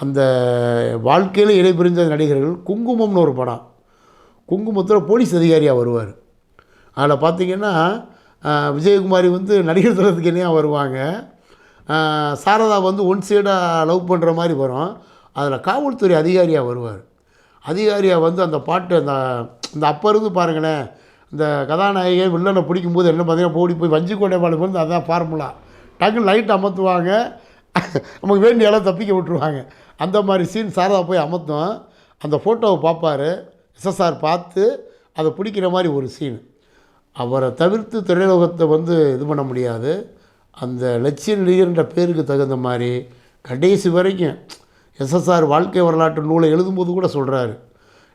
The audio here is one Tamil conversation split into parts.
அந்த வாழ்க்கையில் இடைபிரிந்த நடிகர்கள் குங்குமம்னு ஒரு படம். குங்குமத்தில் போலீஸ் அதிகாரியாக வருவார். அதில் பார்த்திங்கன்னா விஜயகுமாரி வந்து நடிகர் திலகத்துக்கு இணையாக வருவாங்க. சாரதா வந்து ஒன் சைடாக லவ் பண்ணுற மாதிரி வரும். அதில் காவல்துறை அதிகாரியாக வருவார். அதிகாரியாக வந்து அந்த பாட்டு அந்த அப்போ இருந்து பாருங்களேன், இந்த கதாநாயகன் வில்லனை பிடிக்கும்போது என்ன பார்த்தீங்கன்னா ஓடி போய் வஞ்சி கோட்டை பாடு வந்து அதுதான் ஃபார்முலா. டக்குன்னு லைட் அமர்த்துவாங்க, நமக்கு வேண்டிய இடம் தப்பிக்க விட்டுருவாங்க. அந்த மாதிரி சீன் சாரதா போய் அமர்த்தும். அந்த ஃபோட்டோவை பார்ப்பார். எஸ்எஸ்ஆர் பார்த்து அதை பிடிக்கிற மாதிரி ஒரு சீன். அவரை தவிர்த்து திரையுலகத்தை வந்து இது பண்ண முடியாது. அந்த லட்சிய நடிகர்ன்ற பேருக்கு தகுந்த மாதிரி கடைசி வரைக்கும் எஸ்எஸ்ஆர் வாழ்க்கை வரலாற்று நூலை எழுதும்போது கூட சொல்கிறாரு,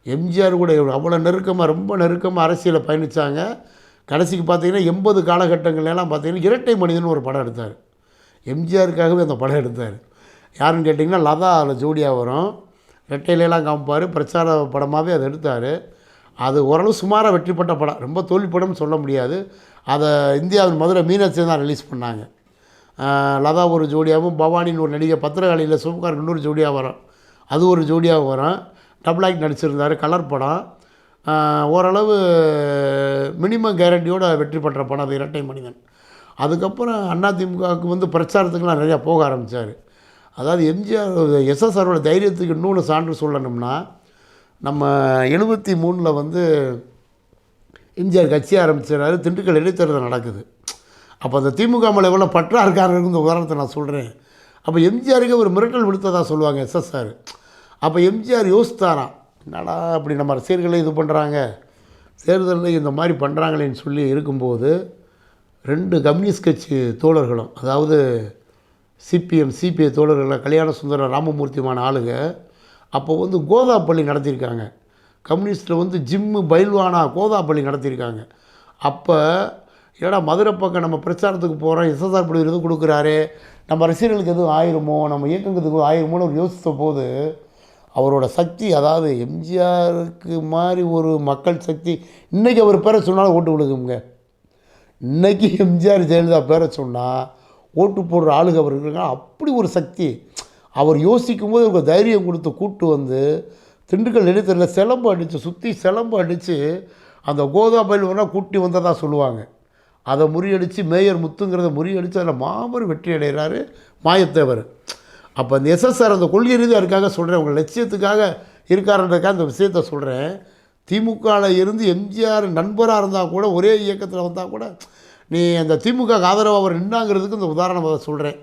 எம்ஜிஆர் கூட அவ்வளோ நெருக்கமாக ரொம்ப நெருக்கமாக அரசியலை பயணித்தாங்க. கடைசிக்கு பார்த்திங்கன்னா 80 காலகட்டங்கள்லாம் பார்த்திங்கன்னா இரட்டை மனிதன் ஒரு படம் எடுத்தார். எம்ஜிஆருக்காகவே அந்த படம் எடுத்தார். யாருன்னு கேட்டிங்கன்னா லதா அதில் ஜோடியாக வரும். ரெட்டையிலலாம் காமிப்பார். பிரச்சார படமாகவே அதை எடுத்தார். அது ஓரளவு சுமாராக வெற்றி பெற்ற படம், ரொம்ப தோல்வி படம்னு சொல்ல முடியாது. அதை இந்தியாவின் மதுரை மீனாட்சி தான் ரிலீஸ் பண்ணாங்க. லதா ஒரு ஜோடியாகவும், பவானின்னு ஒரு நடிகை பத்திரகாளியில் சிவகுமார் இன்னொரு ஜோடியாக வரும், அது ஒரு ஜோடியாக வரும். Double act நடிச்சிருந்தார். கலர் படம். ஓரளவு மினிமம் கேரண்டியோடு வெற்றி பெற்ற படம் அது இரட்டை மனிதன். அதுக்கப்புறம் அதிமுகவுக்கு வந்து பிரச்சாரத்துக்குலாம் நிறையா போக ஆரம்பித்தார். அதாவது எம்ஜிஆர் எஸ்எஸ்ஆரோட தைரியத்துக்கு இன்னொன்று சான்று சொல்லணும்னா, நம்ம 73 வந்து எம்ஜிஆர் கட்சி ஆரம்பிச்சிடறாரு. திண்டுக்கல் இடைத்தேர்தல் நடக்குது. அப்போ அந்த திமுக மேலே எவ்வளோ பற்றா இருக்காருன்னு இந்த உதாரணத்தை நான் சொல்கிறேன். அப்போ எம்ஜிஆருக்கு ஒரு மிரட்டல் விடுத்ததாக சொல்லுவாங்க எஸ்எஸ்ஆர். அப்போ எம்ஜிஆர் யோசித்தாராம், என்னடா அப்படி நம்ம ரசிகர்களே இது பண்ணுறாங்க, தேர்தலில் இந்த மாதிரி பண்ணுறாங்களேன்னு சொல்லி இருக்கும்போது 2 கம்யூனிஸ்ட் கட்சி தோழர்களும், அதாவது சிபிஎம் சிபிஐ தோழர்கள் கல்யாண சுந்தரம் ராமமூர்த்திமான ஆளுங்க அப்போ வந்து கோதாப்பள்ளி நடத்தியிருக்காங்க. கம்யூனிஸ்ட்டில் வந்து ஜிம்மு பைல்வானா கோதாப்பள்ளி நடத்தியிருக்காங்க. அப்போ ஏடா மதுரை பக்கம் நம்ம பிரச்சாரத்துக்கு போகிறோம், எஸ்எஸ்ஆர் இப்படி எதுவும் கொடுக்குறாரு, நம்ம ரசிகர்களுக்கு எதுவும் ஆயிருமோ, நம்ம இயக்கங்களுக்கு ஆயிருமோன்னு ஒரு யோசித்த போது அவரோட சக்தி, அதாவது எம்ஜிஆருக்கு மாதிரி ஒரு மக்கள் சக்தி, இன்றைக்கி அவர் பேரை சொன்னாலும் ஓட்டு விழுகுங்க. இன்றைக்கி எம்ஜிஆர் ஜெயலலிதா பேரை சொன்னால் ஓட்டு போடுற ஆளுக அவர் இருக்காங்க. அப்படி ஒரு சக்தி. அவர் யோசிக்கும் போது ஒரு தைரியம் கொடுத்து கூட்டு வந்து திண்டுக்கல் இடைத்தேர்தலில் சிலம்பு அடித்து சுற்றி சிலம்பு அடித்து அந்த கோதாபையில் வேணால் கூட்டி வந்ததாக சொல்லுவாங்க. அதை முறியடித்து மேயர் முத்துங்கிறத முறியடித்து அதில் மாபெரும் வெற்றி அடைகிறாரு மாயத்தேவர். அப்போ அந்த எஸ்எஸ்ஆர் அந்த கொள்கை ரீதியாக இருக்காக சொல்கிறேன், உங்கள் லட்சியத்துக்காக இருக்காருன்றதுக்காக அந்த விஷயத்த சொல்கிறேன். திமுகவில் இருந்து எம்ஜிஆர் நண்பராக இருந்தால் கூட, ஒரே இயக்கத்தில் வந்தால் கூட, நீ அந்த திமுக ஆதரவு அவர் நின்னாங்கிறதுக்கு இந்த உதாரணம் அதை சொல்கிறேன்.